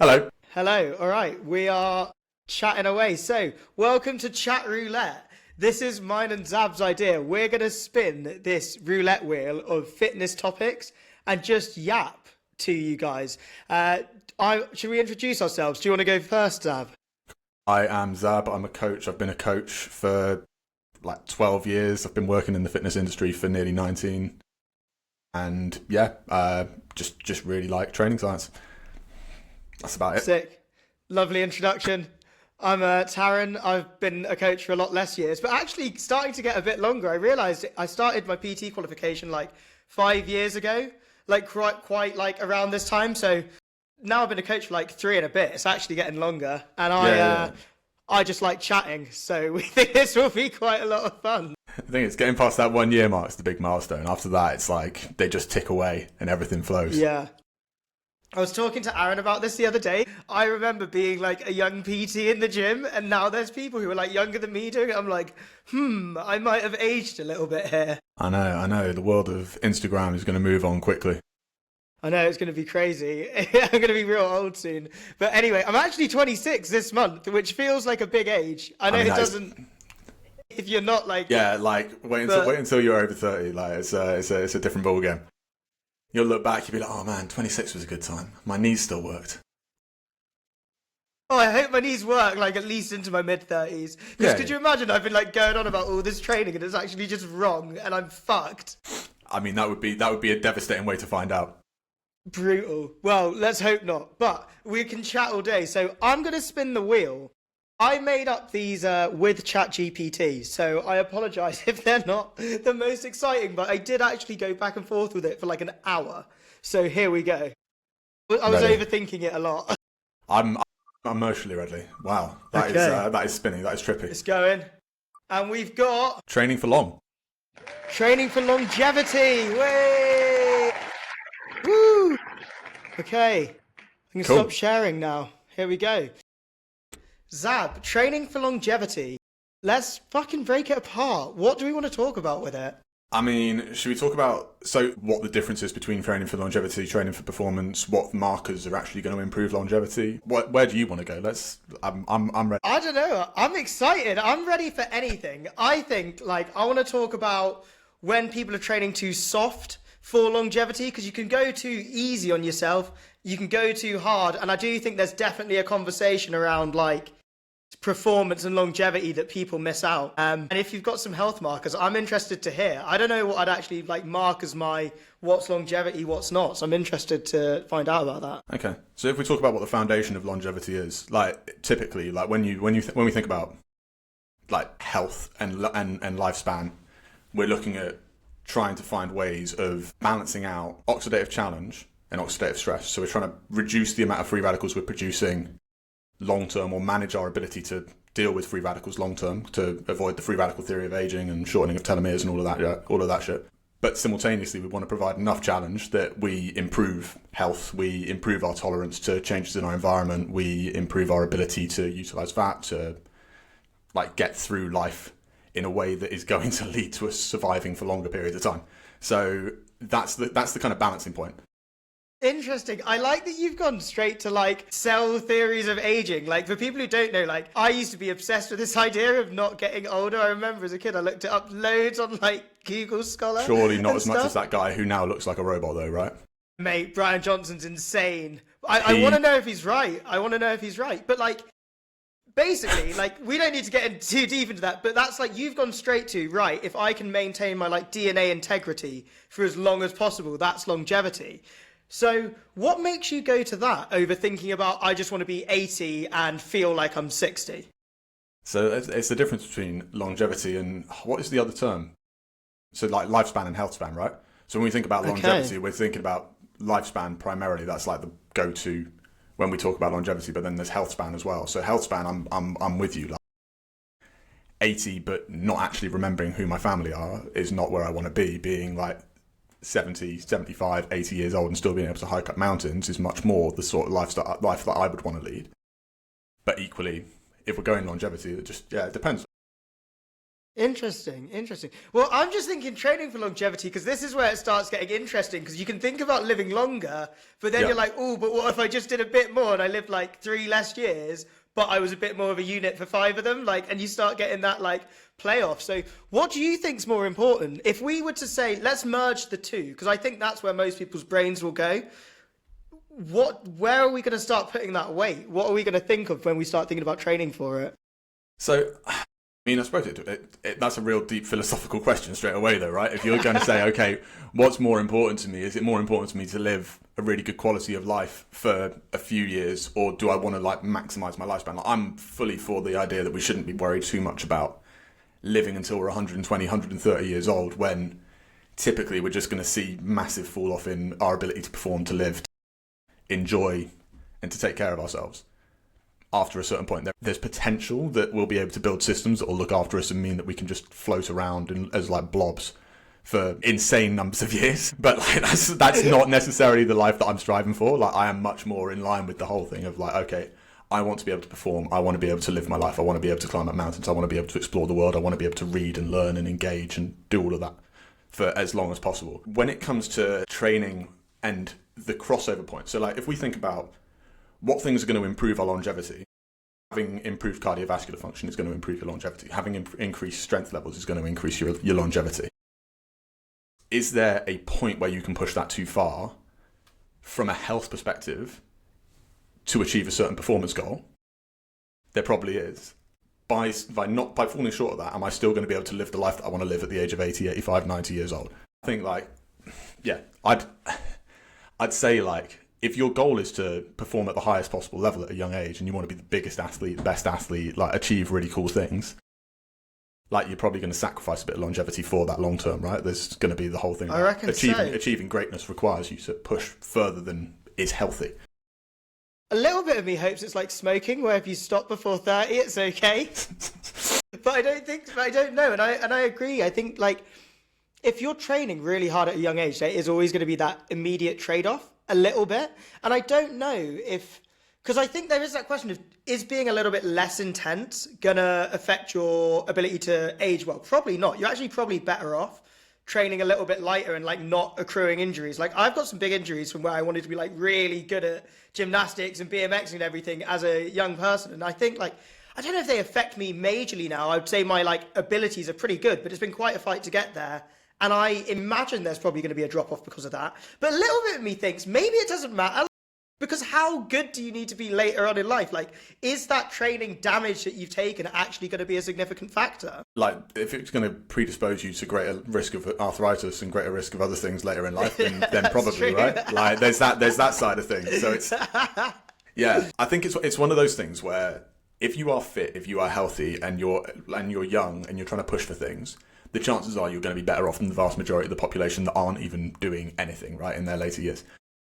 Hello. Hello. All right, we are chatting away. So, welcome to Chat Roulette. This is mine and Zab's idea. We're going to spin this roulette wheel of fitness topics and just yap to you guys. Should we introduce ourselves? Do you want to go first, Zab? I am Xab. I'm a coach. I've been a coach for like 12 years. I've been working in the fitness industry for nearly 19. And yeah, just really like training science. That's about it. Sick. Lovely introduction. I'm Tarun. I've been a coach for a lot less years, but actually starting to get a bit longer. I realised I started my PT qualification like 5 years ago, like quite like around this time. So now I've been a coach for like three and a bit. It's actually getting longer, and I just like chatting. So we think this will be quite a lot of fun. I think it's getting past that 1 year mark is the big milestone. After that, it's like they just tick away and everything flows. Yeah. I was talking to Aaron about this the other day. I remember being like a young PT in the gym, and now there's people who are like younger than me doing it. I'm like, I might have aged a little bit here. I know. The world of Instagram is going to move on quickly. I know, it's going to be crazy. I'm going to be real old soon. But anyway, I'm actually 26 this month, which feels like a big age. I know it doesn't. If you're not like. Yeah, like wait until you're over 30. Like it's a different ball game. You'll look back, you'll be like, oh man, 26 was a good time. My knees still worked. Oh, I hope my knees work like at least into my mid-30s. Because could you imagine I've been like going on about all this training and it's actually just wrong and I'm fucked. I mean, that would be a devastating way to find out. Brutal. Well, let's hope not. But we can chat all day. So I'm going to spin the wheel. I made up these with ChatGPT, so I apologise if they're not the most exciting, but I did actually go back and forth with it for like an hour. So here we go. I was overthinking it a lot. I'm emotionally ready. Wow, that is spinning. That is trippy. It's going. And we've got... Training for long. Training for longevity. Way! Woo! Okay. I can stop sharing now. Here we go. Xab, training for longevity. Let's fucking break it apart. What do we want to talk about with it? I mean, should we talk about what the difference is between training for longevity, training for performance, what markers are actually going to improve longevity? Where do you want to go? I'm ready. I don't know. I'm excited. I'm ready for anything. I think I want to talk about when people are training too soft for longevity, because you can go too easy on yourself, you can go too hard, and I do think there's definitely a conversation around performance and longevity that people miss out. And if you've got some health markers, I'm interested to hear. I don't know what I'd actually mark as my what's longevity, what's not. So I'm interested to find out about that. Okay. So if we talk about what the foundation of longevity is, typically, when we think about health and lifespan, we're looking at trying to find ways of balancing out oxidative challenge and oxidative stress. So we're trying to reduce the amount of free radicals we're producing long-term, or manage our ability to deal with free radicals long-term, to avoid the free radical theory of aging and shortening of telomeres and all of that shit. But simultaneously, we want to provide enough challenge that we improve health, we improve our tolerance to changes in our environment, we improve our ability to utilize fat to get through life in a way that is going to lead to us surviving for longer periods of time. So that's the kind of balancing point. Interesting. I like that you've gone straight to cell theories of aging. For people who don't know, I used to be obsessed with this idea of not getting older. I remember as a kid I looked it up loads on Google Scholar. Surely not as much as that guy who now looks like a robot though, right? Mate, Brian Johnson's insane. I want to know if he's right. But basically, we don't need to get in too deep into that, but that's you've gone straight to, right, if I can maintain my DNA integrity for as long as possible, that's longevity. So what makes you go to that over thinking about, I just want to be 80 and feel like I'm 60? So it's the difference between longevity and, what is the other term? So lifespan and health span, right? So when we think about longevity, we're thinking about lifespan primarily. That's the go-to when we talk about longevity, but then there's health span as well. So health span, I'm with you. 80, but not actually remembering who my family are is not where I want to be. Being 70, 75, 80 years old and still being able to hike up mountains is much more the sort of life that I would want to lead. But equally, if we're going longevity, it depends. Interesting, interesting. Well, I'm just thinking training for longevity because this is where it starts getting interesting because you can think about living longer, but then Yeah. you're like, oh, but what if I just did a bit more and I lived like 3 less years, but I was a bit more of a unit for 5 of them? Like, and you start getting that like playoff. So, what do you think's more important? If we were to say, let's merge the two, because I think that's where most people's brains will go. Where are we going to start putting that weight? What are we going to think of when we start thinking about training for it? So, I mean, I suppose that's a real deep philosophical question straight away, though, right? If you're going to say, okay, what's more important to me? Is it more important to me to live a really good quality of life for a few years, or do I want to like maximize my lifespan? Like, I'm fully for the idea that we shouldn't be worried too much about living until we're 120, 130 years old, when typically we're just going to see massive fall off in our ability to perform, to live, to enjoy, and to take care of ourselves. After a certain point, there's potential that we'll be able to build systems that will look after us and mean that we can just float around as like blobs for insane numbers of years. But like that's not necessarily the life that I'm striving for. Like, I am much more in line with the whole thing of like, okay, I want to be able to perform. I want to be able to live my life. I want to be able to climb up mountains. I want to be able to explore the world. I want to be able to read and learn and engage and do all of that for as long as possible. When it comes to training and the crossover point, so like if we think about what things are going to improve our longevity, having improved cardiovascular function is going to improve your longevity. Having increased strength levels is going to increase your longevity. Is there a point where you can push that too far from a health perspective to achieve a certain performance goal? There probably is. By falling short of that, am I still going to be able to live the life that I want to live at the age of 80, 85, 90 years old? I think I'd say like, if your goal is to perform at the highest possible level at a young age and you want to be the biggest athlete, the best athlete, like achieve really cool things, like you're probably going to sacrifice a bit of longevity for that long term, right? There's going to be the whole thing. I reckon achieving greatness requires you to push further than is healthy. A little bit of me hopes it's like smoking, where if you stop before 30, it's okay. But I don't know. And I agree. I think like if you're training really hard at a young age, there is always going to be that immediate trade-off a little bit. And I don't know because I think there is that question of, is being a little bit less intense gonna affect your ability to age well? Probably not. You're actually probably better off training a little bit lighter and like not accruing injuries. Like, I've got some big injuries from where I wanted to be like really good at gymnastics and BMX and everything as a young person. And I think like, I don't know if they affect me majorly now. I would say my like abilities are pretty good, but it's been quite a fight to get there. And I imagine there's probably going to be a drop off because of that. But a little bit of me thinks maybe it doesn't matter, because how good do you need to be later on in life? Like, is that training damage that you've taken actually going to be a significant factor? Like, if it's going to predispose you to greater risk of arthritis and greater risk of other things later in life, then probably, true. Right? Like, there's that side of things. So it's, yeah, I think it's one of those things where if you are fit, if you are healthy, and you're young and you're trying to push for things, the chances are you're going to be better off than the vast majority of the population that aren't even doing anything, right, in their later years.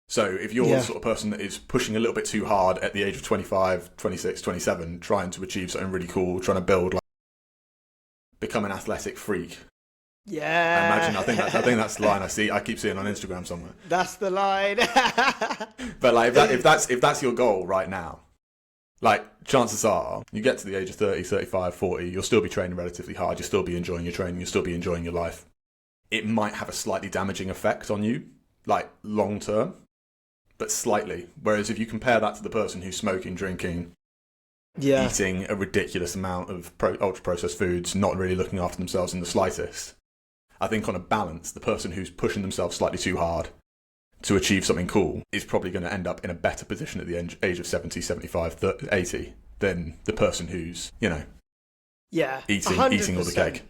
So if you're the sort of person that is pushing a little bit too hard at the age of 25, 26, 27, trying to achieve something really cool, trying to build, like, become an athletic freak. Yeah. I think that's the line I keep seeing on Instagram somewhere. That's the line. But like, if that's your goal right now, like, chances are you get to the age of 30, 35, 40, you'll still be training relatively hard, you'll still be enjoying your training, you'll still be enjoying your life. It might have a slightly damaging effect on you, like long term, but slightly. Whereas if you compare that to the person who's smoking, drinking, eating a ridiculous amount of ultra-processed foods, not really looking after themselves in the slightest, I think on a balance, the person who's pushing themselves slightly too hard to achieve something cool is probably going to end up in a better position at the age of 70, 75, 30, 80 than the person who's, eating all the cake.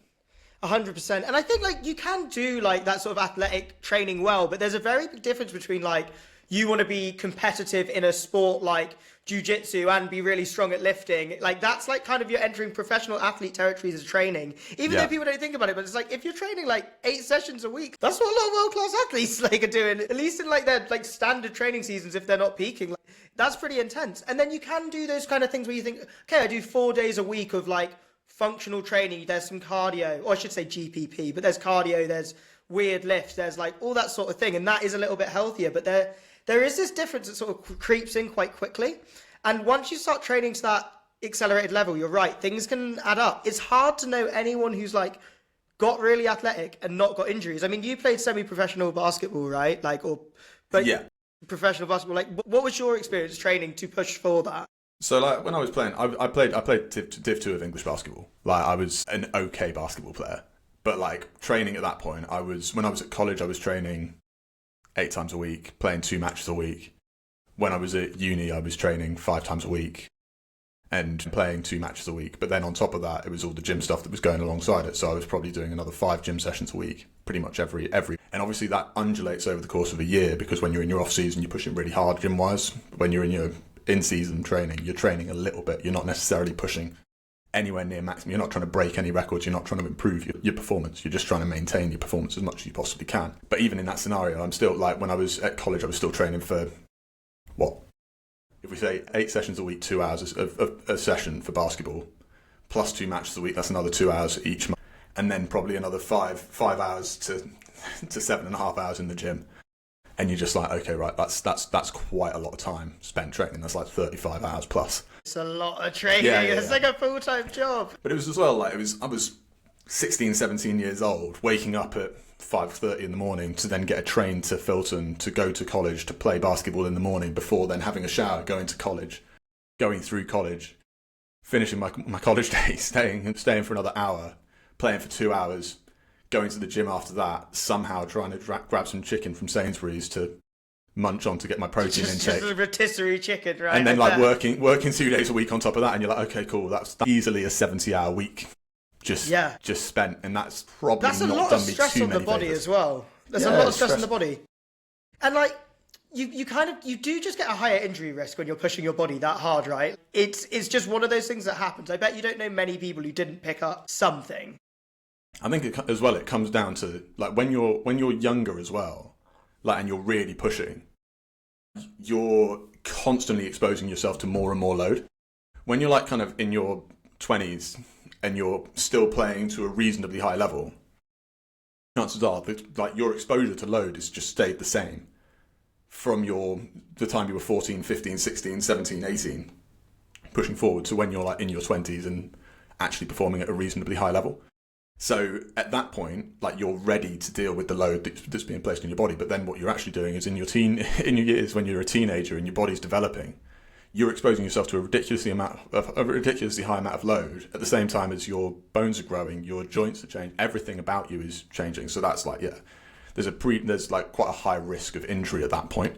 100%. And I think like you can do like that sort of athletic training well, but there's a very big difference between like you want to be competitive in a sport like jiu-jitsu and be really strong at lifting. Like, that's like kind of you're entering professional athlete territories as training, even though people don't think about it. But it's like, if you're training like 8 sessions a week, that's what a lot of world-class athletes like are doing, at least in like their like standard training seasons if they're not peaking. Like, that's pretty intense. And then you can do those kind of things where you think, okay, I do 4 days a week of like functional training. There's some cardio, or I should say GPP, but there's cardio, there's weird lifts, there's like all that sort of thing. And that is a little bit healthier, but there is this difference that sort of creeps in quite quickly. And once you start training to that accelerated level, you're right. Things can add up. It's hard to know anyone who's like got really athletic and not got injuries. I mean, you played semi-professional basketball, right? Like, but Yeah. professional basketball. Like, what was your experience training to push for that? So like when I was playing, I played Div 2 of English basketball. Like I was an okay basketball player, but like training at that point, when I was at college, I was training 8 times a week, playing 2 matches a week. When I was at uni, I was training 5 times a week and playing 2 matches a week. But then on top of that, it was all the gym stuff that was going alongside it. So I was probably doing another 5 gym sessions a week, pretty much every. And obviously that undulates over the course of a year because when you're in your off season, you're pushing really hard gym wise. When you're in your in season training, you're training a little bit. You're not necessarily pushing anywhere near maximum. You're not trying to break any records. You're not trying to improve your performance. You're just trying to maintain your performance as much as you possibly can. But even in that scenario, I'm still like when I was at college, I was still training for what? If we say 8 sessions a week, 2 hours of a session for basketball, plus 2 matches a week, that's another 2 hours each month. And then probably another 5 hours to 7.5 hours in the gym. And you're just like, okay, right, that's quite a lot of time spent training. That's like 35 hours plus. It's a lot of training. Yeah, It's like a full-time job. But it was as well, like, I was 16, 17 years old, waking up at 5:30 in the morning to then get a train to Filton, to go to college, to play basketball in the morning before then having a shower, going to college, going through college, finishing my college day, staying for another hour, playing for 2 hours, going to the gym after that, somehow trying to grab some chicken from Sainsbury's to munch on to get my protein intake. Just a rotisserie chicken, right? And then like working 2 days a week on top of that, and you're like, okay, cool, that's easily a 70-hour week just spent, and that's probably that's a not lot done of me stress too on the many body favours. as well. There's a lot of stress on the body, and like you do just get a higher injury risk when you're pushing your body that hard, right? It's just one of those things that happens. I bet you don't know many people who didn't pick up something. I think it comes down to like when you're younger as well, like, and you're really pushing, you're constantly exposing yourself to more and more load. When you're like kind of in your 20s and you're still playing to a reasonably high level, chances are that like your exposure to load has just stayed the same from the time you were 14, 15, 16, 17, 18, pushing forward to when you're like in your 20s and actually performing at a reasonably high level. So at that point, like, you're ready to deal with the load that's being placed on your body. But then what you're actually doing is in your years when you're a teenager and your body's developing, you're exposing yourself to a ridiculously high amount of load at the same time as your bones are growing, your joints are changing, everything about you is changing. So that's like, there's like quite a high risk of injury at that point.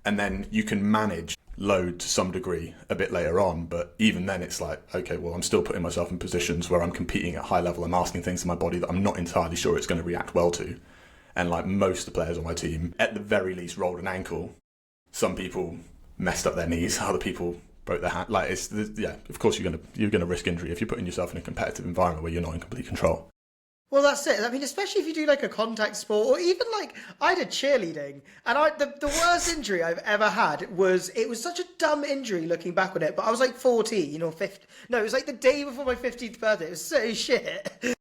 And then you can manage load to some degree a bit later on, but even then it's like, okay, well, I'm still putting myself in positions where I'm competing at high level. I'm asking things to my body that I'm not entirely sure it's going to react well to. And like most of the players on my team, at the very least, rolled an ankle. Some people messed up their knees, other people broke their hand. Like, of course you're gonna risk injury if you're putting yourself in a competitive environment where you're not in complete control. Well, that's it. I mean, especially if you do like a contact sport, or even like I did cheerleading, and the worst injury I've ever had it was such a dumb injury looking back on it, but I was like 14 or 15. No, it was like the day before my 15th birthday. It was so shit.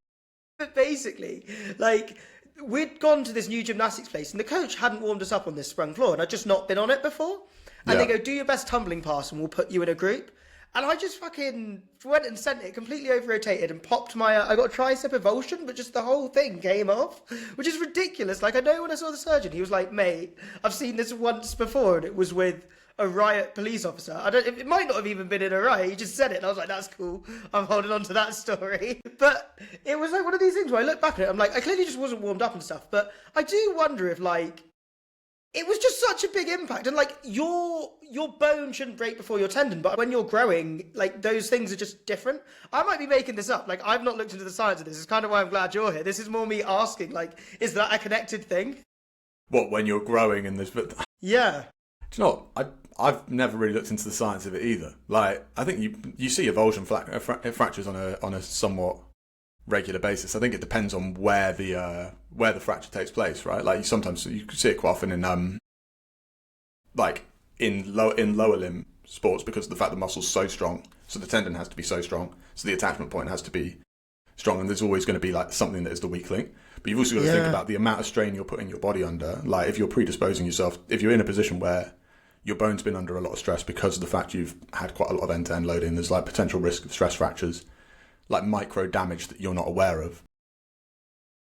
But basically, like, we'd gone to this new gymnastics place, and the coach hadn't warmed us up on this sprung floor, and I'd just not been on it before. And they go, do your best tumbling pass, and we'll put you in a group. And I just fucking went and sent it, completely over-rotated, and popped I got a tricep avulsion, but just the whole thing came off, which is ridiculous. Like, I know when I saw the surgeon, he was like, mate, I've seen this once before, and it was with a riot police officer. It might not have even been in a riot, he just said it, and I was like, that's cool, I'm holding on to that story. But it was like one of these things where I look back at it, I'm like, I clearly just wasn't warmed up and stuff, but I do wonder if, like, it was just such a big impact, and like your bone shouldn't break before your tendon, but when you're growing, like, those things are just different. I might be making this up. Like, I've not looked into the science of this. It's kind of why I'm glad you're here. This is more me asking, like, is that a connected thing? What, when you're growing in this? Yeah. Do you know what? I've never really looked into the science of it either. Like, I think you see avulsion fractures on a somewhat regular basis. I think it depends on where the fracture takes place, right? Like, sometimes you can see it quite often in like in lower limb sports because of the fact the muscle's so strong, so the tendon has to be so strong, so the attachment point has to be strong, and there's always going to be like something that is the weak link. But you've also got to think about the amount of strain you're putting your body under. Like, if you're predisposing yourself, if you're in a position where your bone's been under a lot of stress because of the fact you've had quite a lot of end-to-end loading. There's like potential risk of stress fractures, like micro damage that you're not aware of.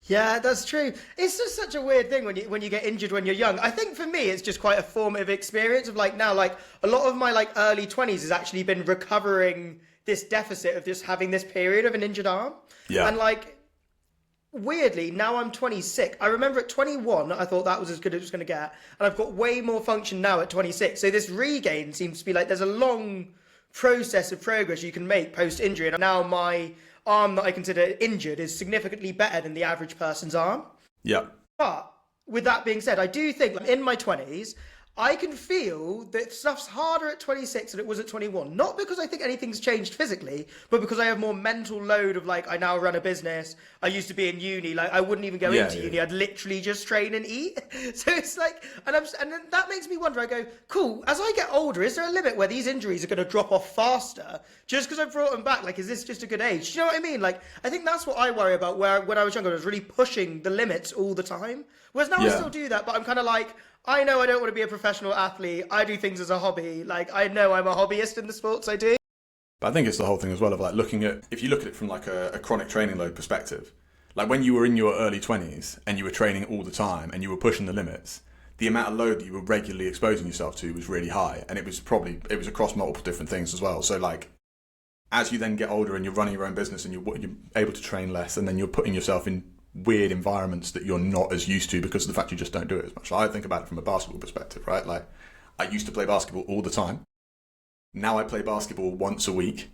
Yeah, that's true. It's just such a weird thing when you get injured when you're young. I think for me, it's just quite a formative experience of like now, like a lot of my like early 20s has actually been recovering this deficit of just having this period of an injured arm. Yeah. And like, weirdly, now I'm 26. I remember at 21, I thought that was as good as it was going to get. And I've got way more function now at 26. So this regain seems to be like there's a long process of progress you can make post-injury. And now my arm that I consider injured is significantly better than the average person's arm. Yeah. But with that being said, I do think like, in my 20s, I can feel that stuff's harder at 26 than it was at 21. Not because I think anything's changed physically, but because I have more mental load of like, I now run a business. I used to be in uni. Like I wouldn't even go into uni. I'd literally just train and eat. So it's like, and then that makes me wonder, I go, cool, as I get older, is there a limit where these injuries are going to drop off faster just because I brought them back? Like, is this just a good age? Do you know what I mean? Like, I think that's what I worry about where when I was younger, I was really pushing the limits all the time. Whereas now I still do that, but I'm kind of like, I know I don't want to be a professional athlete. I do things as a hobby. Like, I know I'm a hobbyist in the sports I do. But I think it's the whole thing as well of like looking at, if you look at it from like a chronic training load perspective, like when you were in your early 20s and you were training all the time and you were pushing the limits, the amount of load that you were regularly exposing yourself to was really high. And it was across multiple different things as well. So like, as you then get older and you're running your own business and you're able to train less, and then you're putting yourself in weird environments that you're not as used to because of the fact you just don't do it as much. So I think about it from a basketball perspective, right? Like, I used to play basketball all the time. Now I play basketball once a week,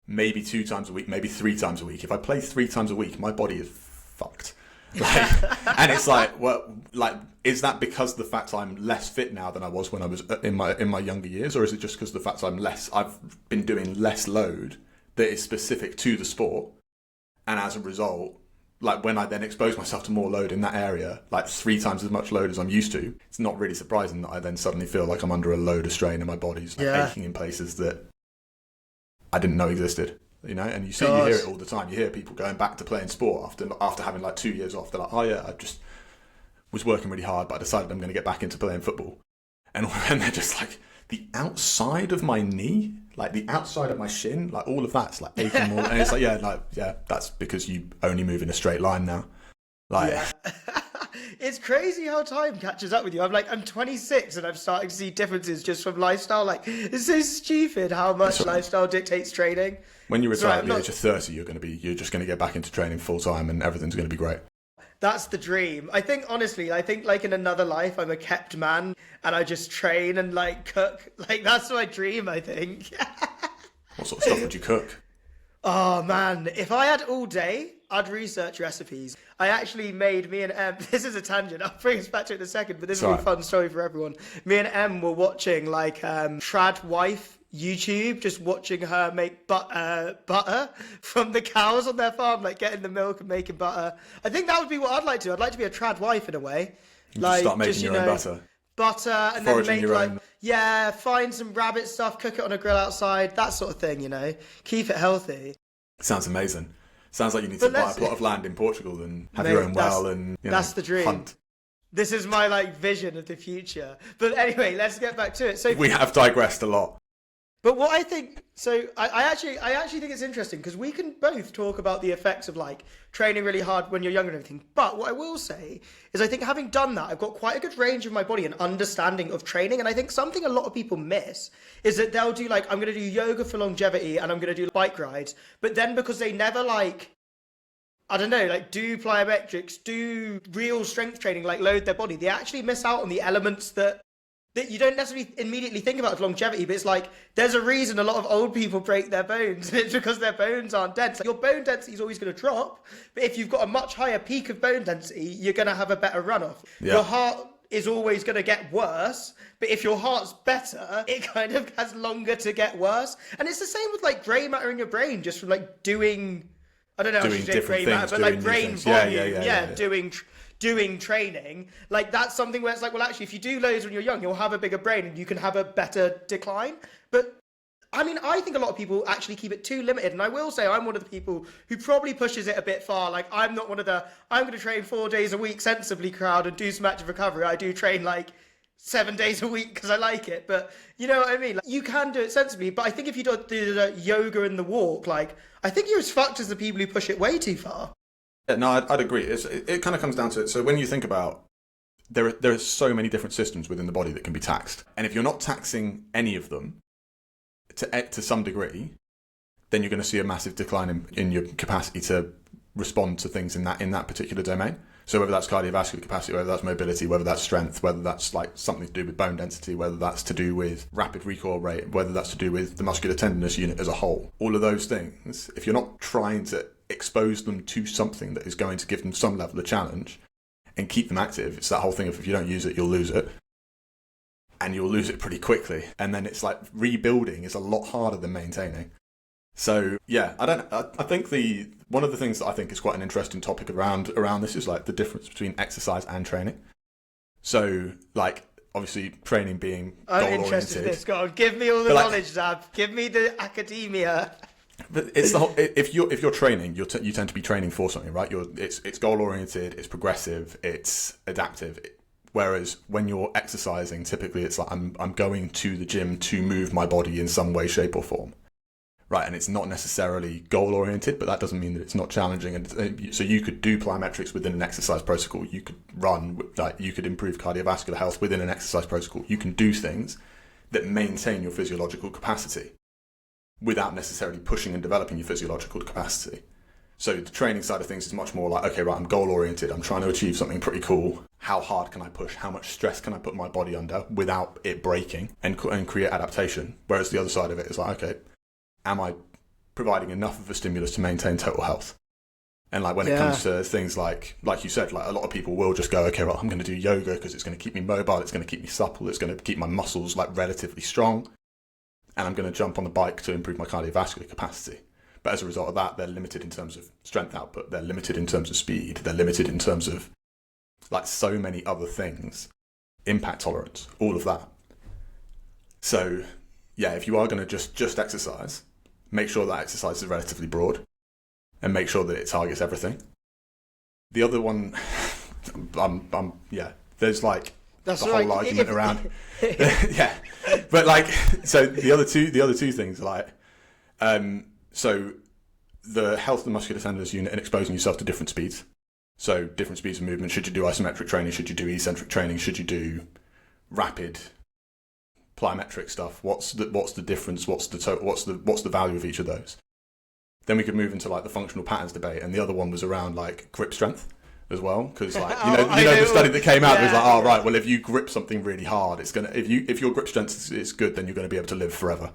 maybe 2 times a week, maybe 3 times a week. If I play 3 times a week, my body is fucked. Like, and it's like, well, like, is that because of the fact I'm less fit now than I was when I was in my younger years, or is it just because of the fact I've been doing less load that is specific to the sport, and as a result, like when I then expose myself to more load in that area, like 3 times as much load as I'm used to, it's not really surprising that I then suddenly feel like I'm under a load of strain and my body's like aching in places that I didn't know existed. You know, and you hear it all the time. You hear people going back to playing sport after having like 2 years off. They're like, oh yeah, I just was working really hard, but I decided I'm going to get back into playing football. And they're just like, the outside of my knee, like the outside of my shin, like all of that's like aching more. And it's like, yeah, that's because you only move in a straight line now. Like, it's crazy how time catches up with you. I'm 26 and I'm starting to see differences just from lifestyle. Like, it's so stupid how much lifestyle dictates training. When you retire at the age of 30, you're just going to get back into training full time and everything's going to be great. That's the dream. I think, honestly, like in another life, I'm a kept man and I just train and like cook. Like, that's my dream, I think. What sort of stuff would you cook? Oh man, if I had all day, I'd research recipes. I actually made me and Em, this is a tangent, I'll bring us back to it in a second, but this is a really fun story for everyone. Me and Em were watching like trad wife YouTube, just watching her make butter from the cows on their farm, like getting the milk and making butter. I think that would be what I'd like to do. I'd like to be a trad wife in a way. Like, start making your own butter. Butter and foraging then make your own. find some rabbit stuff, cook it on a grill outside, that sort of thing, you know. Keep it healthy. Sounds amazing. Sounds like you need to buy a plot of land in Portugal and have your own well and that's the dream. Hunt. This is my like vision of the future. But anyway, let's get back to it. So we have digressed a lot. But what I think, so I actually think it's interesting because we can both talk about the effects of like training really hard when you're younger and everything. But what I will say is I think having done that, I've got quite a good range of my body and understanding of training. And I think something a lot of people miss is that they'll do like, I'm going to do yoga for longevity and I'm going to do bike rides. But then because they never like, I don't know, like do plyometrics, do real strength training, like load their body, they actually miss out on the elements that you don't necessarily immediately think about as longevity, but it's like, there's a reason a lot of old people break their bones, and it's because their bones aren't dense. Like, your bone density is always going to drop, but if you've got a much higher peak of bone density, you're going to have a better runoff. Yeah. Your heart is always going to get worse, but if your heart's better, it kind of has longer to get worse. And it's the same with like grey matter in your brain, just from like doing, I don't know how to say grey matter, but like brain volume, doing training, like that's something where it's like, well, actually, if you do loads when you're young, you'll have a bigger brain and you can have a better decline. But I mean, I think a lot of people actually keep it too limited. And I will say I'm one of the people who probably pushes it a bit far. Like, I'm not one of the, I'm going to train 4 days a week sensibly crowd and do some active recovery. I do train like 7 days a week because I like it. But you know what I mean? Like, you can do it sensibly. But I think if you do the yoga and the walk, like, I think you're as fucked as the people who push it way too far. Yeah, no, I'd agree. It kind of comes down to it. So when you think about there are so many different systems within the body that can be taxed, and if you're not taxing any of them to some degree, then you're going to see a massive decline in your capacity to respond to things in that particular domain. So whether that's cardiovascular capacity, whether that's mobility, whether that's strength, whether that's like something to do with bone density, whether that's to do with rapid recoil rate, whether that's to do with the muscular tenderness unit as a whole, all of those things, if you're not trying to expose them to something that is going to give them some level of challenge and keep them active, it's that whole thing of if you don't use it, you'll lose it. And you'll lose it pretty quickly. And then it's like rebuilding is a lot harder than maintaining. So yeah, I think one of the things that I think is quite an interesting topic around this is like the difference between exercise and training. So like obviously training being goal oriented. I'm interested in this. Go on, give me all the knowledge, Xab. Give me the academia. But it's the whole. If you're training, you tend to be training for something, right? It's goal oriented, it's progressive, it's adaptive. Whereas when you're exercising, typically it's like I'm going to the gym to move my body in some way, shape, or form. Right, and it's not necessarily goal-oriented, but that doesn't mean that it's not challenging. And so you could do plyometrics within an exercise protocol. You could run, like you could improve cardiovascular health within an exercise protocol. You can do things that maintain your physiological capacity without necessarily pushing and developing your physiological capacity. So the training side of things is much more like, okay, right, I'm goal-oriented. I'm trying to achieve something pretty cool. How hard can I push? How much stress can I put my body under without it breaking and create adaptation? Whereas the other side of it is like, okay, am I providing enough of a stimulus to maintain total health? And like when it comes to things like you said, like a lot of people will just go, okay, well, I'm going to do yoga because it's going to keep me mobile, it's going to keep me supple, it's going to keep my muscles like relatively strong, and I'm going to jump on the bike to improve my cardiovascular capacity. But as a result of that, they're limited in terms of strength output, they're limited in terms of speed, they're limited in terms of like so many other things, impact tolerance, all of that. So yeah, if you are going to just exercise, make sure that exercise is relatively broad and make sure that it targets everything. The other one, there's like that's the whole argument around, yeah. But like, so the other two things, like, so the health of the muscular tenderness unit and exposing yourself to different speeds. So different speeds of movement. Should you do isometric training? Should you do eccentric training? Should you do rapid plyometric stuff? What's the difference? What's the value of each of those? Then we could move into like the functional patterns debate, and the other one was around like grip strength as well, because like you know the study that came out was like, right, well if you grip something really hard, it's gonna if your grip strength is good, then you're going to be able to live forever.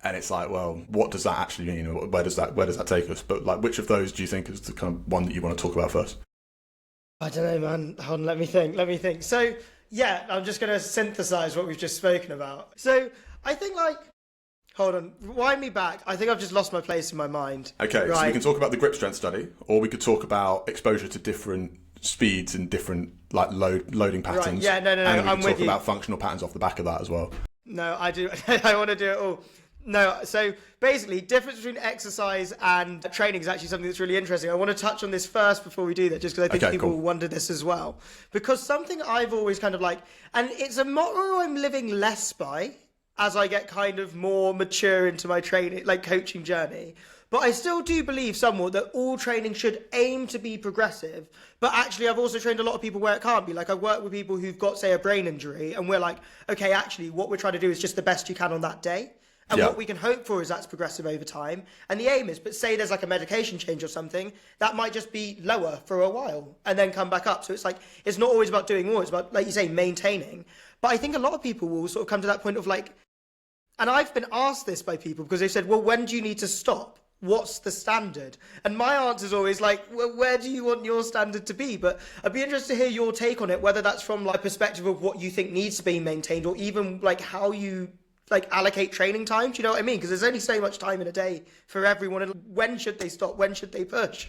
And it's like, well, what does that actually mean? Where does that take us? But like, which of those do you think is the kind of one that you want to talk about first? I don't know, man. Hold on, let me think. So yeah, I'm just going to synthesize what we've just spoken about. So I think like, hold on, wind me back. I think I've just lost my place in my mind. Okay, right. So we can talk about the grip strength study, or we could talk about exposure to different speeds and different like loading patterns. Right. Yeah, no. And then I'm we can talk about functional patterns off the back of that as well. No, I do. I want to do it all. No, so basically, difference between exercise and training is actually something that's really interesting. I want to touch on this first before we do that, just because I think people will wonder this as well. Because something I've always kind of like, and it's a motto I'm living less by as I get kind of more mature into my training, like coaching journey. But I still do believe somewhat that all training should aim to be progressive. But actually, I've also trained a lot of people where it can't be. Like, I've worked with people who've got, say, a brain injury, and we're like, okay, actually, what we're trying to do is just the best you can on that day. And what we can hope for is that's progressive over time. And the aim is, but say there's like a medication change or something, that might just be lower for a while and then come back up. So it's like, it's not always about doing more. It's about, like you say, maintaining. But I think a lot of people will sort of come to that point of like, and I've been asked this by people because they've said, well, when do you need to stop? What's the standard? And my answer is always like, well, where do you want your standard to be? But I'd be interested to hear your take on it, whether that's from like a perspective of what you think needs to be maintained or even like how you like allocate training time. Do you know what I mean? Because there's only so much time in a day for everyone. And when should they stop? When should they push?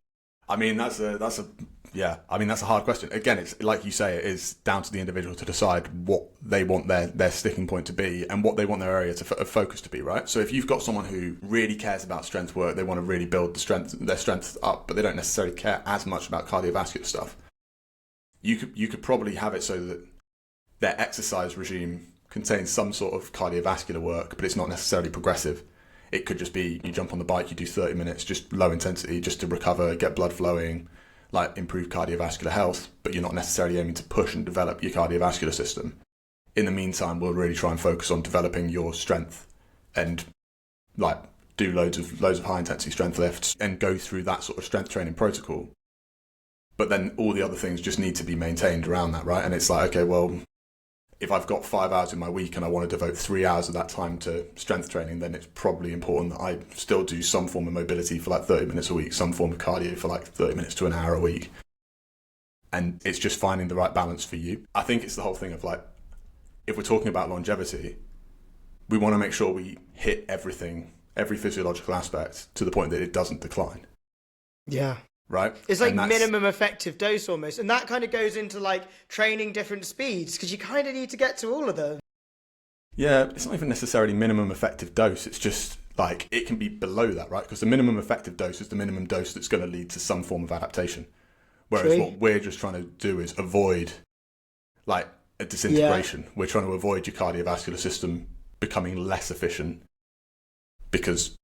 I mean, that's a hard question. Again, it's like you say, it is down to the individual to decide what they want their sticking point to be and what they want their area of focus to be, right? So if you've got someone who really cares about strength work, they want to really build their strength up, but they don't necessarily care as much about cardiovascular stuff, you could probably have it so that their exercise regime contains some sort of cardiovascular work, but it's not necessarily progressive. It could just be you jump on the bike, you do 30 minutes, just low intensity, just to recover, get blood flowing, like improve cardiovascular health, but you're not necessarily aiming to push and develop your cardiovascular system. In the meantime, we'll really try and focus on developing your strength and like do loads of high intensity strength lifts and go through that sort of strength training protocol. But then all the other things just need to be maintained around that, right? And it's like, okay, well, if I've got 5 hours in my week and I want to devote 3 hours of that time to strength training, then it's probably important that I still do some form of mobility for like 30 minutes a week, some form of cardio for like 30 minutes to an hour a week. And it's just finding the right balance for you. I think it's the whole thing of like, if we're talking about longevity, we want to make sure we hit everything, every physiological aspect to the point that it doesn't decline. Yeah. Right? It's like minimum effective dose almost. And that kind of goes into like training different speeds because you kind of need to get to all of them. Yeah, it's not even necessarily minimum effective dose. It's just like it can be below that, right? Because the minimum effective dose is the minimum dose that's going to lead to some form of adaptation. Whereas what we're just trying to do is avoid like a disintegration. Yeah. We're trying to avoid your cardiovascular system becoming less efficient, because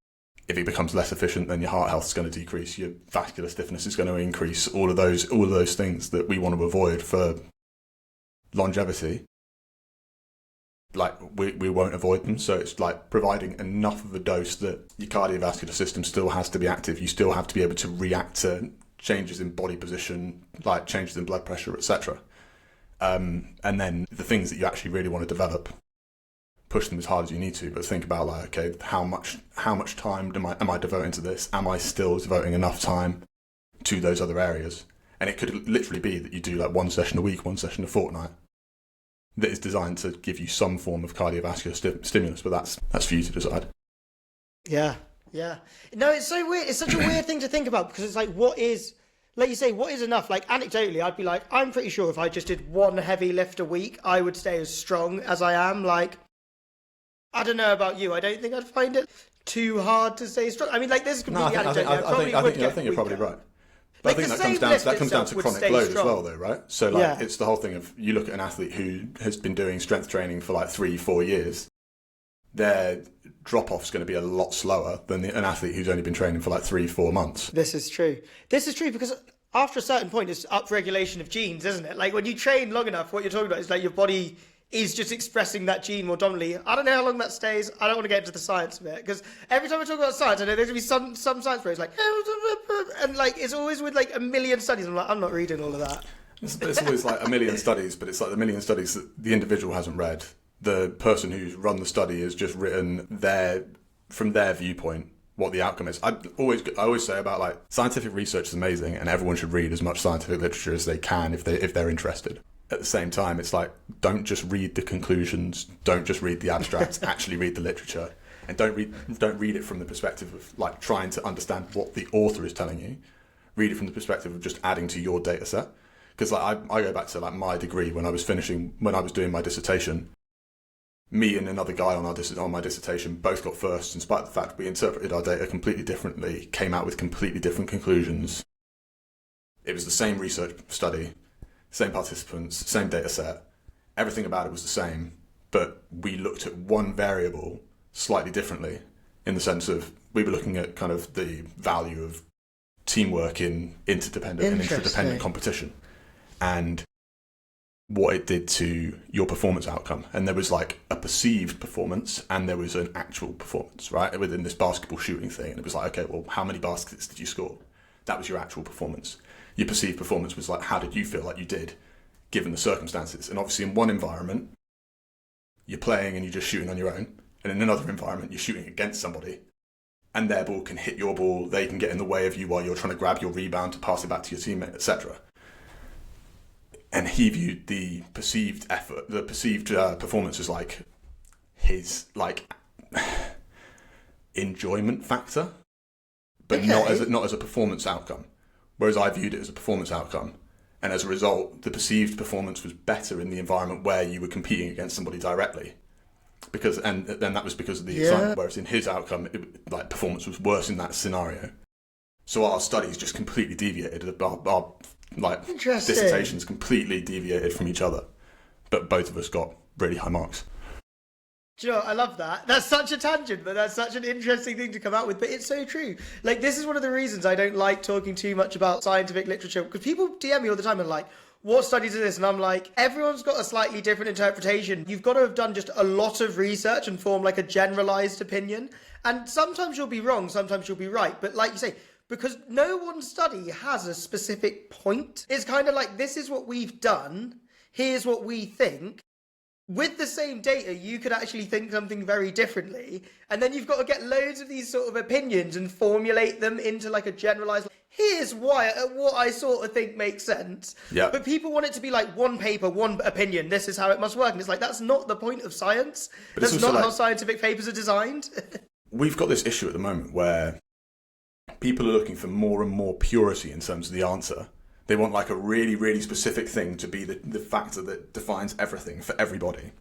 if it becomes less efficient, then your heart health is going to decrease, your vascular stiffness is going to increase, all of those things that we want to avoid for longevity. Like we won't avoid them. So it's like providing enough of a dose that your cardiovascular system still has to be active. You still have to be able to react to changes in body position, like changes in blood pressure, etc. And then the things that you actually really want to develop, push them as hard as you need to, but think about like, okay, how much time am I devoting to this? Am I still devoting enough time to those other areas? And it could literally be that you do like one session a week, one session a fortnight, that is designed to give you some form of cardiovascular stimulus, but that's for you to decide. Yeah. No, it's so weird. It's such a weird thing to think about, because it's like, what is, like you say, what is enough? Like anecdotally, I'd be like, I'm pretty sure if I just did one heavy lift a week, I would stay as strong as I am. Like, I don't know about you. I don't think I'd find it too hard to stay strong. I mean, like, this is completely anecdotal. I think you're probably right. But like I think that comes down to chronic load as well, though, right? So, like, it's the whole thing of, you look at an athlete who has been doing strength training for like 3-4 years, their drop-off's going to be a lot slower than an athlete who's only been training for like 3-4 months. This is true because after a certain point, it's upregulation of genes, isn't it? Like, when you train long enough, what you're talking about is like your body is just expressing that gene more dominantly. I don't know how long that stays. I don't want to get into the science of it, because every time I talk about science, I know there's going to be some science where it's like, and like, it's always with like a million studies. I'm like, I'm not reading all of that. It's always like a million studies, but it's like the million studies that the individual hasn't read. The person who's run the study has just written from their viewpoint, what the outcome is. I always say about like, scientific research is amazing and everyone should read as much scientific literature as they can if they're interested. At the same time, it's like, don't just read the conclusions, don't just read the abstracts, actually read the literature, and don't read it from the perspective of like trying to understand what the author is telling you. Read it from the perspective of just adding to your data set. Because like I go back to like my degree when I was doing my dissertation. Me and another guy on my dissertation both got firsts, in spite of the fact we interpreted our data completely differently, came out with completely different conclusions. It was the same research study, same participants, same data set. Everything about it was the same, but we looked at one variable slightly differently, in the sense of we were looking at kind of the value of teamwork in interdependent and interdependent competition, and what it did to your performance outcome. And there was like a perceived performance and there was an actual performance, right? Within this basketball shooting thing. And it was like, okay, well, how many baskets did you score? That was your actual performance. Your perceived performance was like, how did you feel like you did given the circumstances? And obviously in one environment, you're playing and you're just shooting on your own. And in another environment, you're shooting against somebody and their ball can hit your ball. They can get in the way of you while you're trying to grab your rebound to pass it back to your teammate, etc. And he viewed the perceived effort, the perceived performance as like his like enjoyment factor, but not as a performance outcome. Whereas I viewed it as a performance outcome, and as a result, the perceived performance was better in the environment where you were competing against somebody directly, and then that was because of the excitement. Whereas in his outcome, like performance was worse in that scenario. So our studies just completely deviated. Our dissertations completely deviated from each other but both of us got really high marks. Do you know what? I love that. That's such a tangent, but that's such an interesting thing to come out with. But it's so true. Like, this is one of the reasons I don't like talking too much about scientific literature, because people DM me all the time and like, what studies are this? And I'm like, everyone's got a slightly different interpretation. You've got to have done just a lot of research and form like a generalized opinion. And sometimes you'll be wrong, sometimes you'll be right. But like you say, because no one study has a specific point, it's kind of like, this is what we've done, here's what we think. With the same data, you could actually think something very differently. And then you've got to get loads of these sort of opinions and formulate them into like a generalized, here's why, what I sort of think makes sense. Yeah. But people want it to be like one paper, one opinion, this is how it must work. And it's like, that's not the point of science. But that's not like, how scientific papers are designed. We've got this issue at the moment where people are looking for more and more purity in terms of the answer. They want like a really, really specific thing to be the factor that defines everything for everybody.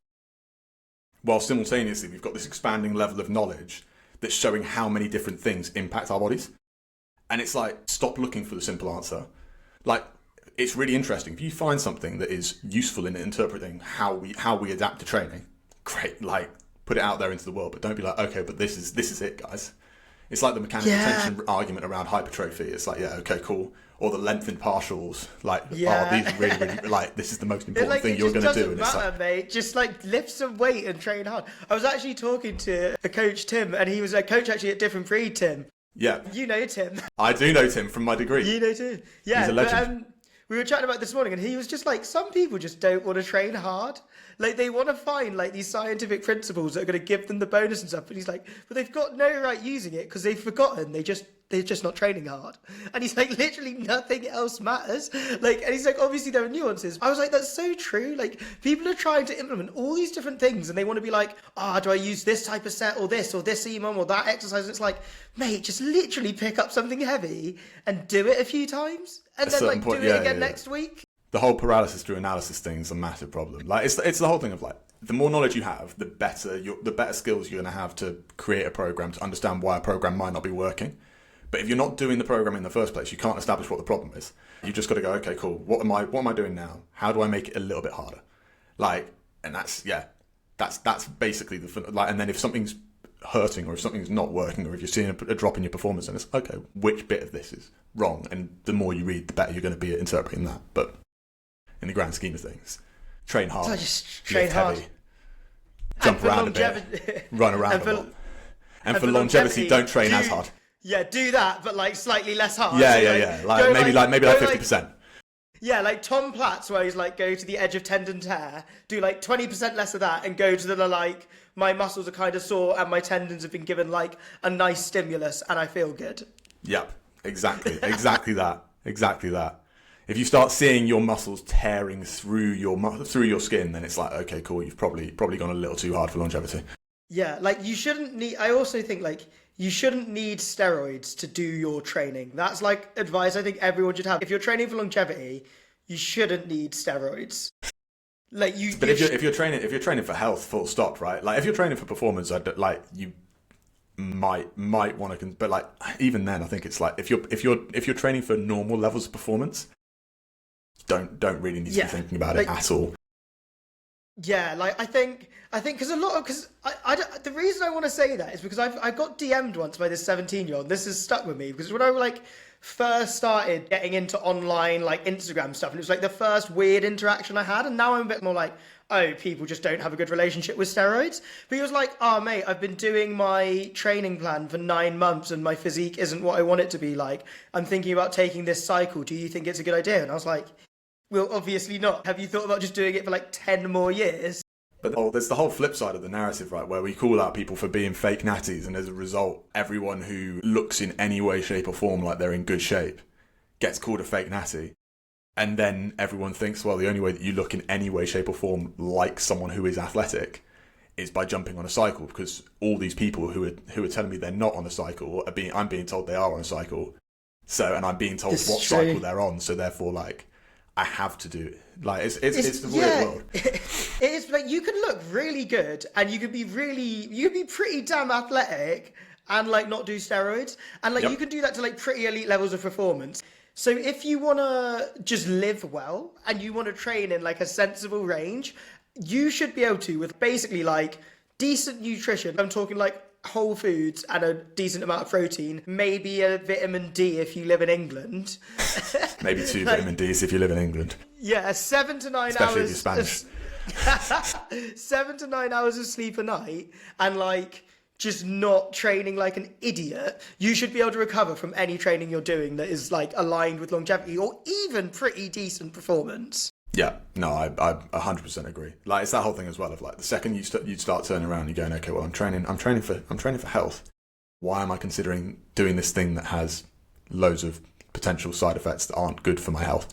While simultaneously, we've got this expanding level of knowledge that's showing how many different things impact our bodies. And it's like, stop looking for the simple answer. Like, it's really interesting. If you find something that is useful in interpreting how we adapt to training, great, like, put it out there into the world. But don't be like, okay, but this is it, guys. It's like the mechanical tension argument around hypertrophy. It's like, yeah, okay, cool. Or the lengthened partials, like, these are really, really, like, this is the most important thing you're going to do. It doesn't matter, mate. Just, like, lift some weight and train hard. I was actually talking to a coach, Tim, and he was a coach actually at Different Breed, Tim. Yeah. You know Tim. I do know Tim from my degree. You know Tim. Yeah. He's a legend. But, we were chatting about it this morning, and he was just like, some people just don't want to train hard. Like, they want to find, like, these scientific principles that are going to give them the bonus and stuff. And he's like, but they've got no right using it because they've forgotten. They're just not training hard. And he's like, literally nothing else matters. Like, and he's like, obviously there are nuances. I was like, that's so true. Like, people are trying to implement all these different things, and they want to be like, do I use this type of set or this EMOM or that exercise? And it's like, mate, just literally pick up something heavy and do it a few times. And then, like, do it again next week. The whole paralysis through analysis thing is a massive problem. Like, it's the whole thing of, like, the more knowledge you have, the better skills you're going to have to create a program, to understand why a program might not be working. But if you're not doing the program in the first place, you can't establish what the problem is. You just got to go, okay, cool. What am I doing now? How do I make it a little bit harder? Like, and that's basically and then if something's hurting or if something's not working or if you're seeing a drop in your performance, then it's okay, which bit of this is wrong? And the more you read, the better you're going to be at interpreting that. But in the grand scheme of things, train hard, so just train hard, heavy, jump around a bit, run around a lot. And for longevity, don't train as hard. Yeah, do that, but like slightly less hard. Yeah. Like maybe 50%. Yeah, like Tom Platz, where he's like, go to the edge of tendon tear, do like 20% less of that, and go to the like, my muscles are kind of sore and my tendons have been given like a nice stimulus and I feel good. Yep, exactly that. If you start seeing your muscles tearing through your skin, then it's like, okay, cool, you've probably gone a little too hard for longevity. Yeah, like you shouldn't need. I also think like you shouldn't need steroids to do your training. That's like advice I think everyone should have. If you're training for longevity, you shouldn't need steroids. Like you. But if you're training for health, full stop, right? Like if you're training for performance, like you might want to, but like even then, I think it's like if you're training for normal levels of performance, don't really need to be thinking about it at all. Yeah, like I think because the reason I want to say that is because I got DM'd once by this 17-year-old. This has stuck with me because when I like first started getting into online like Instagram stuff, and it was like the first weird interaction I had, and now I'm a bit more like, oh, people just don't have a good relationship with steroids. But he was like, oh mate, I've been doing my training plan for 9 months and my physique isn't what I want it to be like. I'm thinking about taking this cycle. Do you think it's a good idea? And I was like, well, obviously not. Have you thought about just doing it for like 10 more years? But there's the whole flip side of the narrative, right, where we call out people for being fake natties, and as a result, everyone who looks in any way, shape or form like they're in good shape gets called a fake natty. And then everyone thinks, well, the only way that you look in any way, shape or form like someone who is athletic is by jumping on a cycle, because all these people who are telling me they're not on a cycle, I'm being told they are on a cycle. And I'm being told what cycle they're on, so therefore, like, I have to do it. Like it's the weird world. It is like you can look really good and you can be pretty damn athletic and like not do steroids, and like you can do that to like pretty elite levels of performance. So if you want to just live well and you want to train in like a sensible range you should be able to, with basically like decent nutrition, I'm talking like whole foods and a decent amount of protein, maybe a vitamin D if you live in England. Maybe 2 vitamin Ds if you live in England. Yeah, 7 to 9 Especially hours. if you're Spanish. 7 to 9 hours of sleep a night, and like just not training like an idiot, you should be able to recover from any training you're doing that is like aligned with longevity or even pretty decent performance. Yeah, no, I 100% agree. Like, it's that whole thing as well of like the second you'd start turning around, you're going, okay, well, I'm training for health. Why am I considering doing this thing that has loads of potential side effects that aren't good for my health?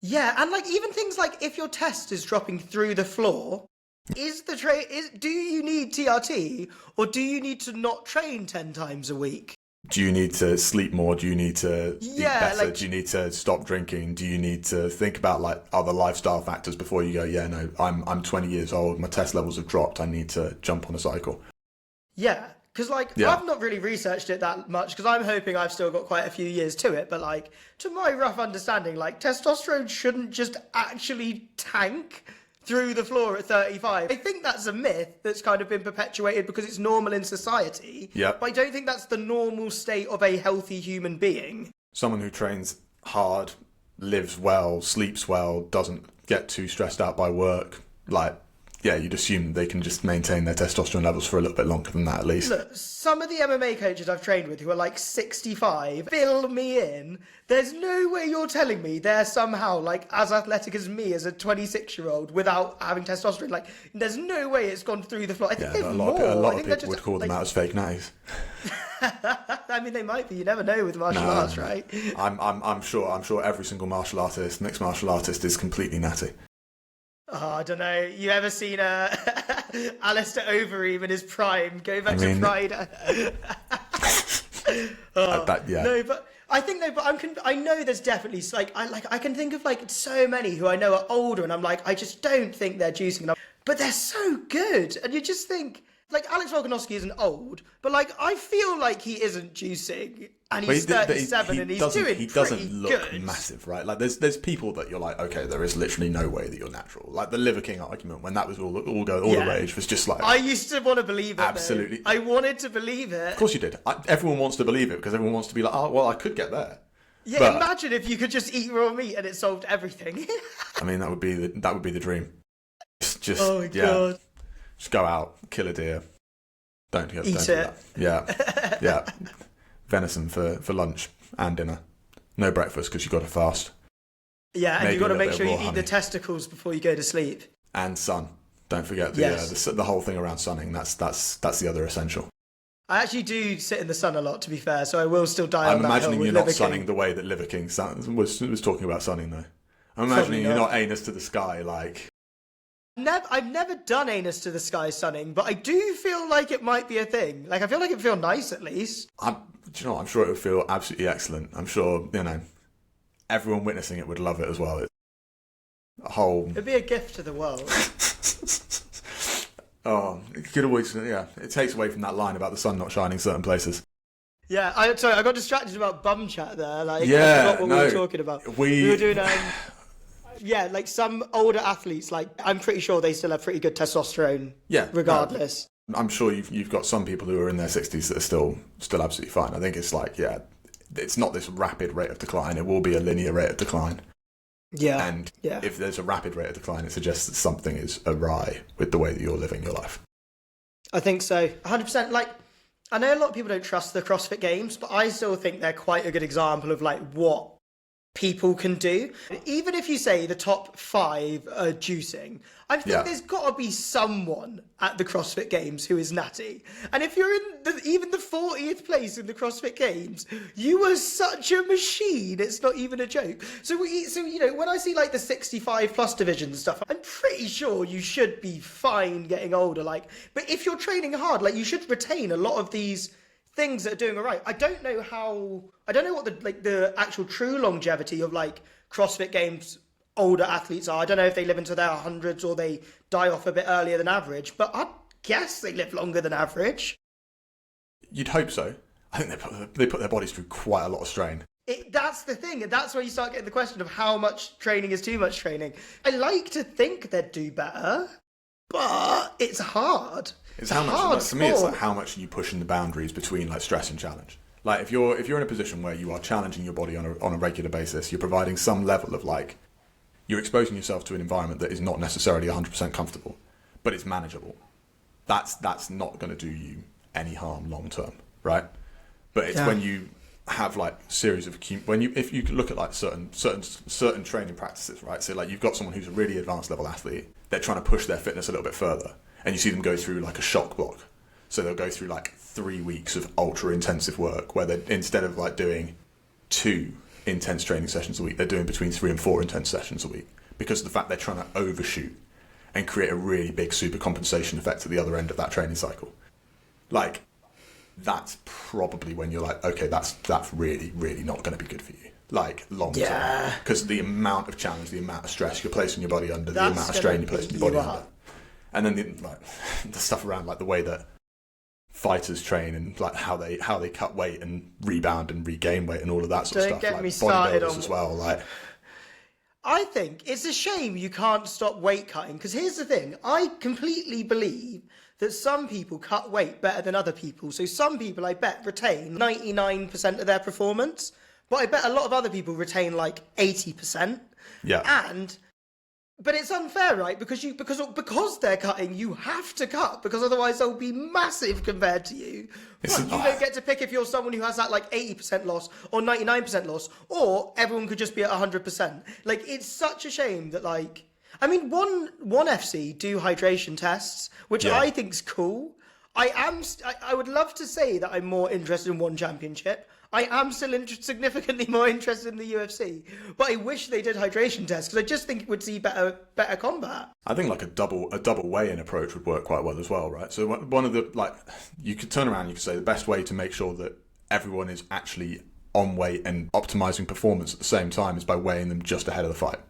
Yeah, and like even things like if your test is dropping through the floor, do you need TRT or do you need to not train 10 times a week? Do you need to sleep more? Do you need to eat better? Like, do you need to stop drinking? Do you need to think about like other lifestyle factors before you go, yeah, no, I'm 20 years old, my test levels have dropped, I need to jump on a cycle? Yeah, because like I've not really researched it that much because I'm hoping I've still got quite a few years to it, but like to my rough understanding, like testosterone shouldn't just actually tank through the floor at 35. I think that's a myth that's kind of been perpetuated because it's normal in society. Yeah. But I don't think that's the normal state of a healthy human being. Someone who trains hard, lives well, sleeps well, doesn't get too stressed out by work, like, yeah, you'd assume they can just maintain their testosterone levels for a little bit longer than that at least. Look, some of the MMA coaches I've trained with who are like 65, fill me in. There's no way you're telling me they're somehow like as athletic as me as a 26-year-old without having testosterone. Like, there's no way it's gone through the floor. I think Yeah, they've a more. lot of people would call them out as fake natties. I mean, they might be. You never know with martial arts, right? I'm sure every single martial artist, mixed martial artist, is completely natty. Oh, I don't know. You ever seen Alistair Overeem in his prime go back to Pride? Yeah. No, but I think though, but I know there's definitely I can think of like so many who I know are older, and I'm like, I just don't think they're juicing enough, but they're so good, and you just think like Alex Volkanovski isn't old, but like I feel like he isn't juicing. And he's 37 and he's doing He doesn't pretty look good. massive, right? Like there's people that you're like, okay, there is literally no way that you're natural. Like the Liver King argument when that was all the rage was just like, I used to want to believe it. Absolutely. Though. I wanted to believe it. Of course you did. Everyone wants to believe it because everyone wants to be like, oh well, I could get there. Yeah, but imagine if you could just eat raw meat and it solved everything. I mean, that would be the dream. Just oh my god. Just go out, kill a deer. Don't eat do it. that. Yeah. Venison for lunch and dinner. No breakfast because you've got to fast. Yeah, and Maybe you've got to make sure you honey. eat the testicles before you go to sleep. And sun. Don't forget the whole thing around sunning. That's the other essential. I actually do sit in the sun a lot, to be fair, so I will still die on I'm that hill imagining with you're not Liver sunning King. the way that Liver King was talking about sunning, though. I'm imagining you're not anus to the sky, like... I've never done anus to the sky sunning, but I do feel like it might be a thing. Like, I feel like it'd feel nice, at least. I'm sure it would feel absolutely excellent. I'm sure, everyone witnessing it would love it as well. It's a whole... It'd be a gift to the world. Oh, it could always... Yeah, it takes away from that line about the sun not shining certain places. Yeah, I got distracted about bum chat there. Like, Yeah, I forgot what we were talking about. We were doing... yeah, like some older athletes, like I'm pretty sure they still have pretty good testosterone. Yeah, regardless. I'm sure you've got some people who are in their 60s that are still absolutely fine. I think it's like, it's not this rapid rate of decline. It will be a linear rate of decline. Yeah. And if there's a rapid rate of decline, it suggests that something is awry with the way that you're living your life. I think so. 100%. Like, I know a lot of people don't trust the CrossFit Games, but I still think they're quite a good example of like what people can do. Even if you say the top 5 are juicing, I think there's got to be someone at the CrossFit Games who is natty. And if you're in even the 40th place in the CrossFit Games, you are such a machine. It's not even a joke. So when I see like the 65 plus division stuff, I'm pretty sure you should be fine getting older. Like, but if you're training hard, like you should retain a lot of these things that are doing all right. I don't know what the actual true longevity of like CrossFit Games older athletes are. I don't know if they live into their hundreds or they die off a bit earlier than average, but I guess they live longer than average. You'd hope so. I think they put their bodies through quite a lot of strain. That's the thing, and that's where you start getting the question of how much training is too much training. I like to think they'd do better. but it's hard. It's how much, hard to me, it's sport. like how much are you pushing the boundaries between like stress and challenge. Like if you're in a position where you are challenging your body on a regular basis, you're providing some level of like, you're exposing yourself to an environment that is not necessarily 100% comfortable, but it's manageable. That's not going to do you any harm long term, right? But it's when you have like series of if you look at like certain training practices, right? So like you've got someone who's a really advanced level athlete, they're trying to push their fitness a little bit further, and you see them go through like a shock block. So they'll go through like 3 weeks of ultra intensive work where they, instead of like doing 2 intense training sessions a week, they're doing between 3 and 4 intense sessions a week, because of the fact they're trying to overshoot and create a really big super compensation effect at the other end of that training cycle. Like, that's probably when you're like, okay, that's really, really not going to be good for you. Like, long term. Because the amount of challenge, the amount of stress you're placing your body under, the amount of strain you're placing your body under. And then the stuff around like the way that fighters train and like how they cut weight and rebound and regain weight and all of that sort of stuff. Don't get like me started bodybuilders on as well. Like, I think it's a shame you can't stop weight cutting, because here's the thing. I completely believe that some people cut weight better than other people. So some people, I bet, retain 99% of their performance, but I bet a lot of other people retain like 80%. yeah. But it's unfair, right? Because they're cutting, you have to cut, because otherwise they'll be massive compared to you. But you don't get to pick if you're someone who has that like 80% loss or 99% loss, or everyone could just be at 100%. Like, it's such a shame that, like, I mean, one FC do hydration tests, which I think's cool. I would love to say that I'm more interested in one championship. I am still significantly more interested in the UFC, but I wish they did hydration tests, because I just think it would see better combat. I think like a double weigh-in approach would work quite well as well, right? So one of the, like, you could turn around and you could say the best way to make sure that everyone is actually on weight and optimizing performance at the same time is by weighing them just ahead of the fight,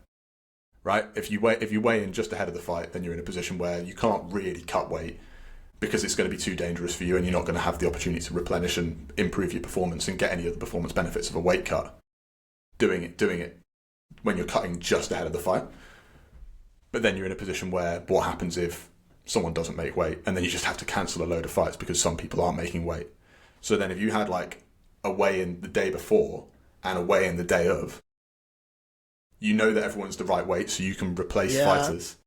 right? If you weigh in just ahead of the fight, then you're in a position where you can't really cut weight, because it's going to be too dangerous for you, and you're not going to have the opportunity to replenish and improve your performance and get any of the performance benefits of a weight cut doing it when you're cutting just ahead of the fight. But then you're in a position where what happens if someone doesn't make weight, and then you just have to cancel a load of fights because some people aren't making weight. So then if you had like a weigh-in the day before and a weigh-in the day of, you know that everyone's the right weight, so you can replace fighters.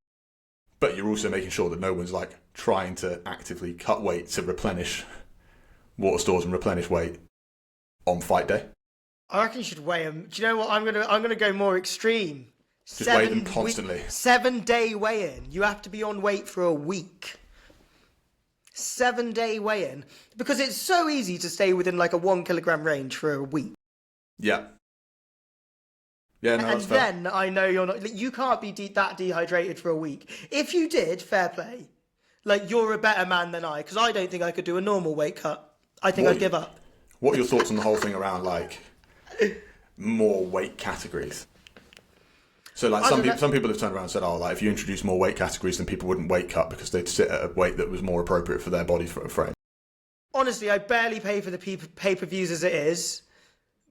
But you're also making sure that no one's like trying to actively cut weight to replenish water stores and replenish weight on fight day. I reckon you should weigh them. Do you know what? I'm gonna go more extreme. Just weigh them constantly. 7-day weigh-in. You have to be on weight for a week. 7-day weigh-in, because it's so easy to stay within like a 1 kilogram range for a week. Yeah. Yeah, no, and that's fair. then I know you're not. You can't be that dehydrated for a week. If you did, fair play. Like, you're a better man than I, because I don't think I could do a normal weight cut. I think I'd give up. What are your thoughts on the whole thing around like more weight categories? So like some people have turned around and said, oh, like if you introduce more weight categories, then people wouldn't weight cut because they'd sit at a weight that was more appropriate for their body frame. Honestly, I barely pay for the pay-per-views as it is,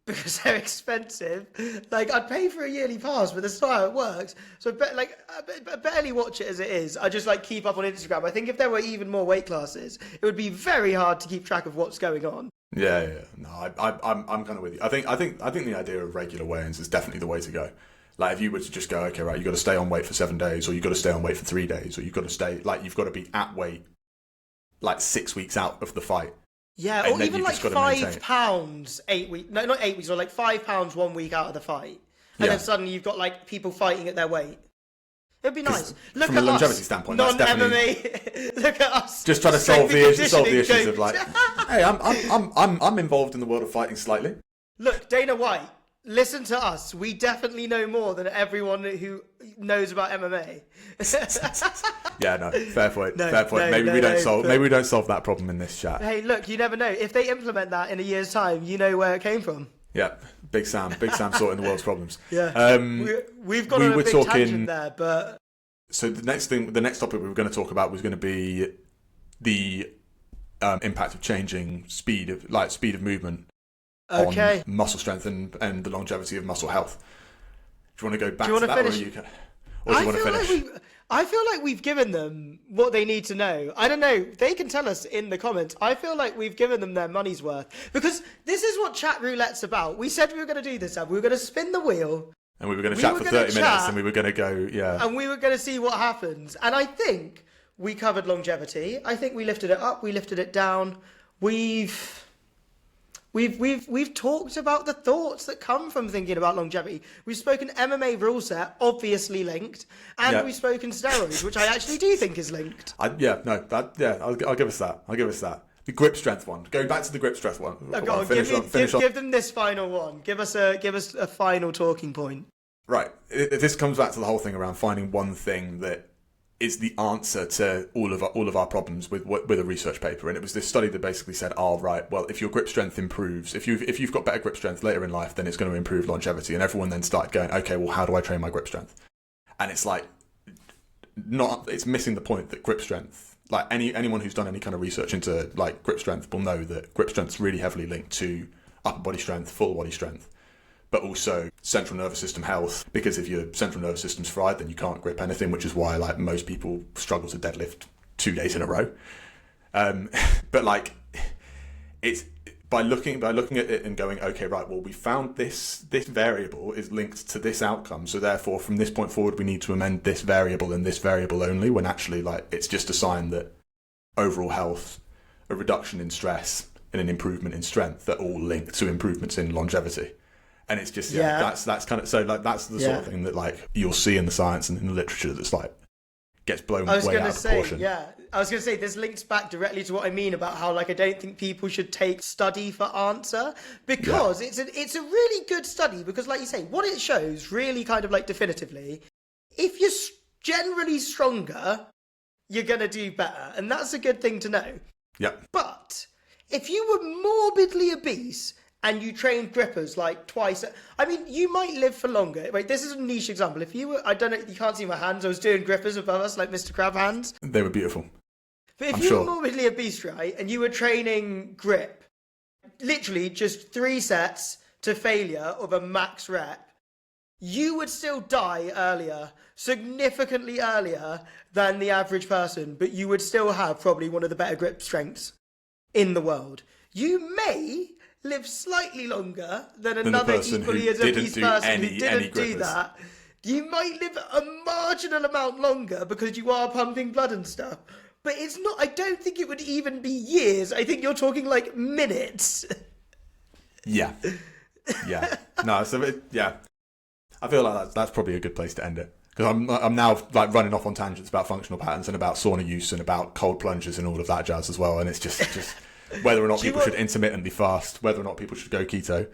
because they're expensive. Like, I'd pay for a yearly pass, but that's not how it works. So I barely watch it as it is. I just like keep up on Instagram. I think if there were even more weight classes, it would be very hard to keep track of what's going on. Yeah. No, I'm kind of with you. I think the idea of regular weigh-ins is definitely the way to go. Like, if you were to just go, okay, right, you've got to stay on weight for 7 days, or you've got to stay on weight for 3 days, or you've got to be at weight like 6 weeks out of the fight. Yeah, or even like £5 8 weeks. No, not 8 weeks, or like £5 1 week out of the fight. And then suddenly you've got like people fighting at their weight. It'd be nice. Look from at a longevity us, standpoint, that's definitely non-MMA. Look at us. Just trying to solve the issues of like, hey, I'm involved in the world of fighting slightly. Look, Dana White, listen to us. We definitely know more than everyone who knows about MMA. Yeah, no, fair point. Maybe we don't solve that problem in this chat. Hey, look, you never know. If they implement that in a year's time, you know where it came from. Yeah, Big Sam sorting the world's problems. Yeah, we've got a big tangent there, but so the next topic we were going to talk about was going to be the impact of changing speed of movement on muscle strength and the longevity of muscle health. Do you want to go back to that, or are you? Or do you want to finish? I feel like we've given them what they need to know. I don't know. They can tell us in the comments. I feel like we've given them their money's worth. Because this is what Chat Roulette's about. We said we were going to do this, Ab. We were going to spin the wheel. And we were going to chat for 30 minutes and we were going to go, yeah. And we were going to see what happens. And I think we covered longevity. I think we lifted it up. We lifted it down. We've talked about the thoughts that come from thinking about longevity. We've spoken MMA rule set, obviously linked, and we've spoken steroids, which I actually do think is linked. I'll give us that. I'll give us that. The grip strength one. Going back to the grip strength one. Give them this final one. Give us a final talking point. Right. This comes back to the whole thing around finding one thing that is the answer to all of our problems with a research paper. And it was this study that basically said, if your grip strength improves, if you've got better grip strength later in life, then it's going to improve longevity. And everyone then started going, okay, well, how do I train my grip strength? And it's like, it's missing the point that grip strength, like anyone who's done any kind of research into like grip strength will know that grip strength is really heavily linked to upper body strength, full body strength, but also central nervous system health, because if your central nervous system's fried, then you can't grip anything, which is why like most people struggle to deadlift 2 days in a row. But like, it's by looking at it and going, okay, right, well, we found this variable is linked to this outcome, so therefore from this point forward we need to amend this variable and this variable only, when actually like it's just a sign that overall health, a reduction in stress and an improvement in strength are all linked to improvements in longevity. And it's just that's kind of, so like that's the sort of thing that like you'll see in the science and in the literature that's like gets blown way out of proportion. I was going to say this links back directly to what I mean about how like I don't think people should take study for answer, because it's a really good study, because like you say, what it shows really kind of like definitively, if you're generally stronger, you're going to do better, and that's a good thing to know. Yeah. But if you were morbidly obese and you train grippers like twice, I mean, you might live for longer. Wait, this is a niche example. If you were, I don't know, you can't see my hands. I was doing grippers above us like Mr. Crab hands. They were beautiful. But if you were morbidly obese, right, and you were training grip, literally just 3 sets to failure of a max rep, you would still die earlier, significantly earlier than the average person, but you would still have probably one of the better grip strengths in the world. You may live slightly longer than another equally as obese person who didn't do that. You might live a marginal amount longer because you are pumping blood and stuff. But it's not, I don't think it would even be years. I think you're talking like minutes. Yeah. No, so I feel like that's probably a good place to end it. Because I'm now like running off on tangents about functional patterns and about sauna use and about cold plunges and all of that jazz as well. And it's just whether or not people should intermittently fast, whether or not people should go keto.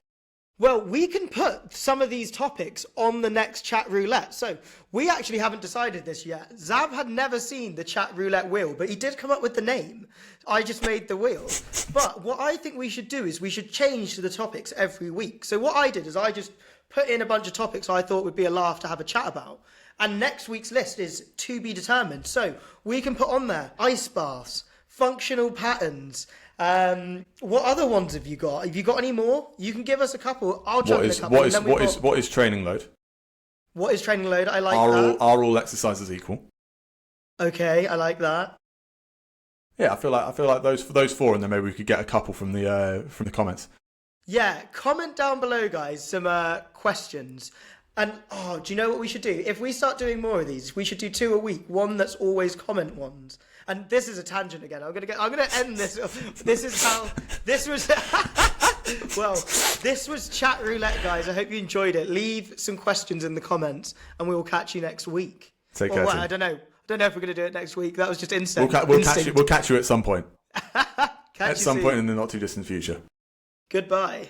Well, we can put some of these topics on the next Chat Roulette. So we actually haven't decided this yet. Xab had never seen the Chat Roulette wheel, but he did come up with the name. I just made the wheel. But what I think we should do is we should change the topics every week. So what I did is I just put in a bunch of topics I thought would be a laugh to have a chat about. And next week's list is to be determined. So we can put on there ice baths, functional patterns. What other ones have you got? Have you got any more? You can give us a couple. I'll jump in a couple. What is training load? What is training load? I like that. Are all exercises equal? Okay, I like that. Yeah, I feel like those 4, and then maybe we could get a couple from the comments. Yeah, comment down below, guys, some questions. And do you know what we should do? If we start doing more of these, we should do 2 a week. One that's always comment ones. And this is a tangent again. I'm gonna end this. This was Chat Roulette, guys. I hope you enjoyed it. Leave some questions in the comments, and we will catch you next week. Take care. I don't know if we're gonna do it next week. That was just instinct. We'll catch you at some point. At some point in the not too distant future. Goodbye.